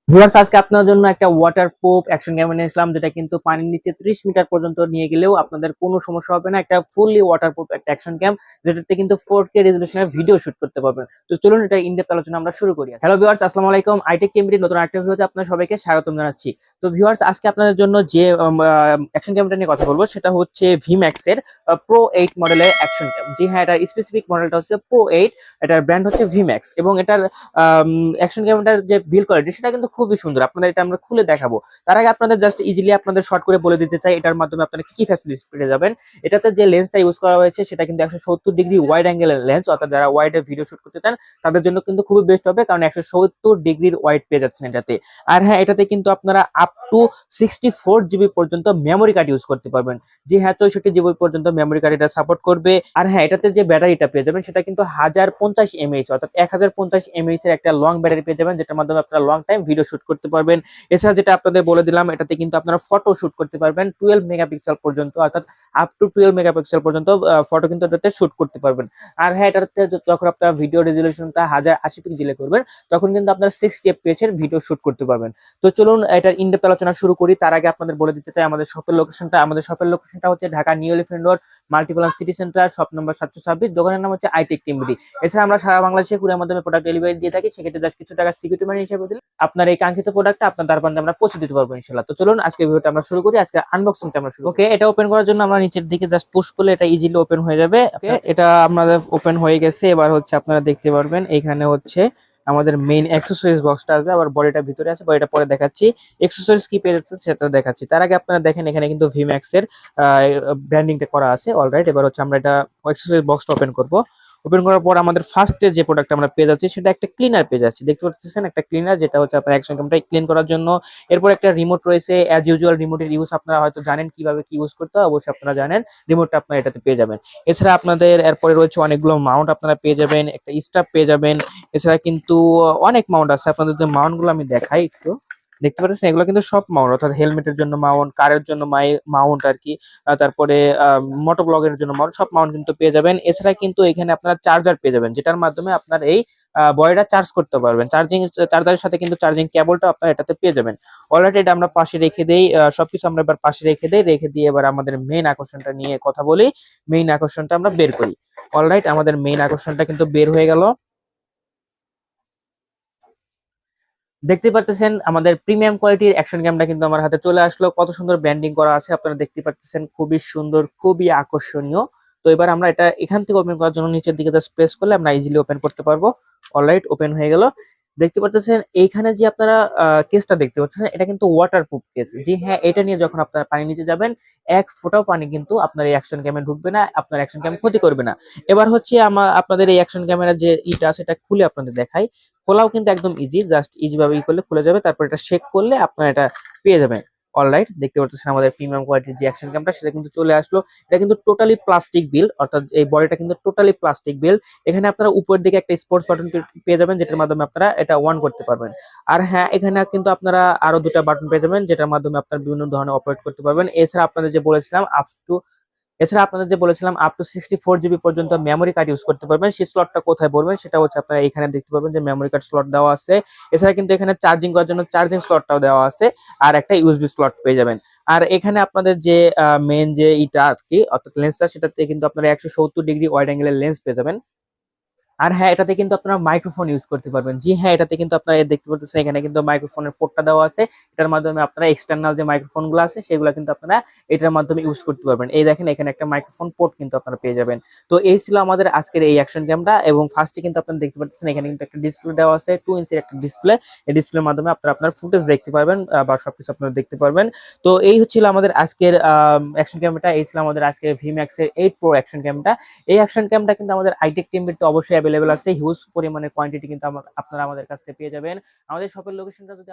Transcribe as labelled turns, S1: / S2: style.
S1: Viewers, আজকে আপনার জন্য একটা ওয়াটারপ্রুফ অ্যাকশন ক্যামেরা নিয়ে আসলাম, যেটা কিন্তু পানির নিচে 30 মিটার পর্যন্ত নিয়ে গেলেও আপনাদের কোনো সমস্যা হবে না। একটা ফুললি ওয়াটারপ্রুফ একটা অ্যাকশন ক্যাম, যেটাতে কিন্তু 4K রেজোলিউশনের ভিডিও শুট করতে পারবেন। তো চলুন এটা ইনডেপথ আলোচনা আমরা শুরু করি। হ্যালো ভিউয়ার্স, আসসালামু আলাইকুম। আইটেক টিভির নতুন আরেকটা ভিডিওতে আপনাদের সবাইকে স্বাগতম জানাচ্ছি। তো ভিউয়ার্স, আজকে আপনাদের জন্য যে অ্যাকশন ক্যামেরাটা নিয়ে কথা বলবো সেটা হচ্ছে VIMX এর Pro 8 মডেলের অ্যাকশন ক্যাম। জি হ্যাঁ, এটার স্পেসিফিক মডেলটা হচ্ছে Pro 8, এটার ব্র্যান্ড হচ্ছে VIMX, এবং এটার অ্যাকশন ক্যামেরার যে বিল্ড কোয়ালিটি সেটা কিন্তু খুবই সুন্দর। আপনাদের এটা আমরা খুলে দেখাবো। তার আগে আপনাদের জাস্ট ইজিলি আপনাদের শর্ট করে বলে দিতে চাই এটার মাধ্যমে আপনারা কি কি ফ্যাসিলিটিস পেয়ে যাবেন। এটাতে যে লেন্সটা ইউজ করা হয়েছে সেটা কিন্তু 170 ডিগ্রি ওয়াইড অ্যাঙ্গেলের লেন্স, অর্থাৎ যারা ওয়াইডে ভিডিও শুট করতে চান তাদের জন্য কিন্তু খুবই বেস্ট হবে, কারণ 170 ডিগ্রির ওয়াইড পেয়ে যাচ্ছেন এটাতে। আর হ্যাঁ, এটাতে কিন্তু আপনারা আপ টু 64 জিবি পর্যন্ত মেমোরি কার্ড ইউজ করতে পারবেন। জি হ্যাঁ, 64 জিবি পর্যন্ত মেমোরি কার্ড এটা সাপোর্ট করবে। আর হ্যাঁ, এটাতে যে ব্যাটারিটা পেয়ে যাবেন সেটা কিন্তু 1050 mAh, অর্থাৎ 1050 mAh এর একটা লং ব্যাটারি পেয়ে যাবেন, যেটার মাধ্যমে আপনারা লং টাইম ভিডিও শুট করতে পারবেন। এছাড়া যেটা আপনাদের বলে দিলাম, এটাতে কিন্তু আপনারা ফটো শুট করতে পারবেন 12 মেগাপিক্সেল পর্যন্ত, অর্থাৎ আপ টু 12 মেগাপিক্সেল পর্যন্ত ফটো কিন্তু এটাতে শুট করতে পারবেন। আর হ্যাঁ, এটাতে যখন আপনারা ভিডিও রেজলিউশনটা 1080 পিক্সেলে করবেন তখন কিন্তু আপনারা 60 fps এর ভিডিও শুট করতে পারবেন। তো চলুন এটার ইনডেপথ আলোচনা শুরু করি। তার আগে আপনাদের বলে দিতে চাই আমাদের শপের লোকেশনটা। আমাদের শপের লোকেশনটা হচ্ছে Dhaka new elephant road, Multiplan city centre, shop number 726, দোকানের নাম হচ্ছে আইটেক টিমরি। এছাড়া আমরা সারা বাংলাদেশে কুরিয়ার মাধ্যমে প্রোডাক্ট ডেলিভারি দিয়ে থাকি। সেক্ষেত্রে জাস্ট কিছু টাকা সিকিউরিটি মানি হিসেবে দিলে আপনার এই কাঙ্ক্ষিত প্রোডাক্টটা আপনার দ্বারপ্রান্তে আমরা পৌঁছে দিতে পারবো ইনশাআল্লাহ। তো চলুন আজকে ভিডিওটা আমরা শুরু করি। আজকে আনবক্সিংটা আমরা শুরু। ওকে, এটা ওপেন করার জন্য আমরা নিচের দিকে জাস্ট পুশ করলে এটা ইজিলি ওপেন হয়ে যাবে। ওকে, এটা আমাদের ওপেন হয়ে গেছে। এবার হচ্ছে আপনারা দেখতে পারবেন এখানে হচ্ছে আমাদের মেইন অ্যাক্সেসরিজ বক্সটা আসবে, আবার বডিটা ভিতরে আছে, বডিটা পরে দেখাচ্ছি। অ্যাক্সেসরিজ কি পেয়ে যাচ্ছে সেটা দেখাচ্ছি। তার আগে আপনারা দেখেন এখানে কিন্তু VIMX এর ব্র্যান্ডিংটা করা আছে। অলরাইট, এবার হচ্ছে আমরা এটা অ্যাক্সেসরিজ বক্সটা ওপেন করব। ওপেন করার পর আমাদের ফার্স্টে যে প্রোডাক্ট আমরা পেয়ে যাচ্ছি সেটা একটা ক্লিনার পেয়ে যাচ্ছি। দেখতে পাচ্ছেন একটা ক্লিনার, যেটা হচ্ছে আপনার অ্যাকশন ক্যামটা ক্লিন করার জন্য। এরপর একটা রিমোট রয়েছে। অ্যাজ ইউজুয়াল রিমোটের ইউজ আপনারা হয়তো জানেন কিভাবে কি ইউজ করতে হয়, অবশ্যই আপনারা জানেন। রিমোটটা আপনারা এটাতে পেয়ে যাবেন। এছাড়া আপনাদের এরপরে রয়েছে অনেকগুলো মাউন্ট আপনারা পেয়ে যাবেন, একটা স্টাফ পেয়ে যাবেন। এছাড়া কিন্তু অনেক মাউন্ট আছে। আপনাদের যে মাউন্ট গুলো আমি দেখাই একটু, দেখতে পাচ্ছেন এগুলো কিন্তু সব মাউন্ট, অর্থাৎ হেলমেটের জন্য মাউন্ট, কারের জন্য মাউন্ট আর কি। তারপরে মোটো ব্লগের জন্য মাউন্ট, সব মাউন্ট কিন্তু পেয়ে যাবেন। এছাড়া কিন্তু এখানে আপনারা চার্জার পেয়ে যাবেন, যেটার মাধ্যমে আপনার এই বডিটা চার্জ করতে পারবেন। চার্জারের সাথে কিন্তু চার্জিং কেবলটা আপনারা এটাতে পেয়ে যাবেন। অলরেডি এটা আমরা পাশে রেখে দেই। সবকিছু আমরা এবার পাশে রেখে দেই। রেখে দিয়ে এবার আমাদের মেইন আকর্ষণটা নিয়ে কথা বলি। মেইন আকর্ষণটা আমরা বের করি। অলরাইট, আমাদের মেইন আকর্ষণটা কিন্তু বের হয়ে গেল। দেখতে পারতেছেন আমাদের প্রিমিয়াম কোয়ালিটির অ্যাকশন ক্যামটা কিন্তু আমার হাতে চলে আসলো। কত সুন্দর ব্র্যান্ডিং করা আছে আপনারা দেখতে পারতেছেন, খুবই সুন্দর, খুবই আকর্ষণীয়। তো এবার আমরা এটা এখান থেকে ওপেন করার জন্য নিচের দিকে জাস্ট প্রেস করলে আমরা ইজিলি ওপেন করতে পারবো। অলরাইট, ওপেন হয়ে গেল। দেখতে পারতেছেন এইখানে যে আপনারা কেসটা দেখতে পাচ্ছেন এটা কিন্তু ওয়াটারপ্রুফ কেস। জি হ্যাঁ, এটা নিয়ে যখন আপনারা পানির নিচে যাবেন এক ফোঁটাও পানি কিন্তু আপনার এই অ্যাকশন ক্যামে ঢুকবে না, আপনার অ্যাকশন ক্যাম ক্ষতি করবে না। এবার হচ্ছে আপনাদের এই অ্যাকশন ক্যামেরা যে ইটা সেটা খুলে আপনাদের দেখাই। খোলাও কিন্তু একদম ইজি, জাস্ট ইজি ভাবে করলে খুলে যাবে। তারপর এটা শেক করলে আপনারা এটা পেয়ে যাবেন। অলরাইট, দেখতে পাচ্ছেন আমাদের প্রিমিয়াম কোয়ালিটির যে অ্যাকশন ক্যামটা সেটা কিন্তু চলে আসলো। এটা কিন্তু টোটালি প্লাস্টিক বিল, অর্থাৎ এই বডিটা কিন্তু টোটালি প্লাস্টিক বিল। এখানে আপনারা উপরের দিকে একটা স্পোর্টস বাটন পেয়ে যাবেন, যেটার মাধ্যমে আপনারা এটা অন করতে পারবেন। আর হ্যাঁ, এখানে কিন্তু আপনারা আরো দুটা বাটন পেয়ে যাবেন, যেটার মাধ্যমে আপনারা বিভিন্ন ধরনের অপারেট করতে পারবেন। এছাড়া আপনাদের যে বলেছিলাম আপ টু 64 জিবি পর্যন্ত মেমোরি কার্ড ইউজ করতে পারবেন। সেই স্লটটা কোথায় বলবেন সেটা হচ্ছে আপনারা এখানে দেখতে পাবেন যে মেমোরি কার্ড স্লট দেওয়া আছে। এছাড়া কিন্তু এখানে চার্জিং করার জন্য চার্জিং স্লটটাও দেওয়া আছে, আর একটা ইউএসবি স্লট পেয়ে যাবেন। আর এখানে আপনাদের যে মেইন যে ইটা আর কি, অর্থাৎ লেন্সটা, সেটাতে কিন্তু আপনারা 170 ডিগ্রি ওয়াইড অ্যাঙ্গেলের লেন্স পেয়ে যাবেন। আর হ্যাঁ, এটাতে কিন্তু আপনারা মাইক্রোফোন ইউজ করতে পারবেন। জি হ্যাঁ, এটাতে কিন্তু আপনারা দেখতে পাচ্ছেন এখানে কিন্তু মাইক্রোফোনের পোর্টটা দেওয়া আছে। এটার মাধ্যমে আপনারা এক্সটার্নাল যে মাইক্রোফোন গুলো আছে সেগুলো কিন্তু আপনারা এটার মাধ্যমে ইউজ করতে পারবেন। এই দেখেন এখানে একটা মাইক্রোফোন পোর্ট কিন্তু আপনারা পেয়ে যাবেন। তো এই ছিল আমাদের আজকের এই অ্যাকশন ক্যামটা, এবং ফার্স্টে কিন্তু আপনারা দেখতে পাচ্ছেন এখানে কিন্তু একটা ডিসপ্লে দেওয়া আছে, 2 ইঞ্চির একটা ডিসপ্লে। এই ডিসপ্লের মাধ্যমে আপনারা আপনার ফুটেজ দেখতে পারবেন, বা সবকিছু আপনারা দেখতে পারবেন। তো এই হচ্ছিল আমাদের আজকের অ্যাকশন ক্যামটা। এই ছিল আমাদের আজকের VIMX এর 8 Pro অ্যাকশন ক্যামটা। এই অ্যাকশন ক্যামটা কিন্তু আমাদের আইটেক টিমবিতে অবশ্যই অ্যাভেলেবেল আছে। হিউজ পরিমাণে কোয়ান্টিটি কিন্তু আপনারা আমাদের কাছ থেকে পেয়ে যাবেন। আমাদের শপের লোকেশনটা যদি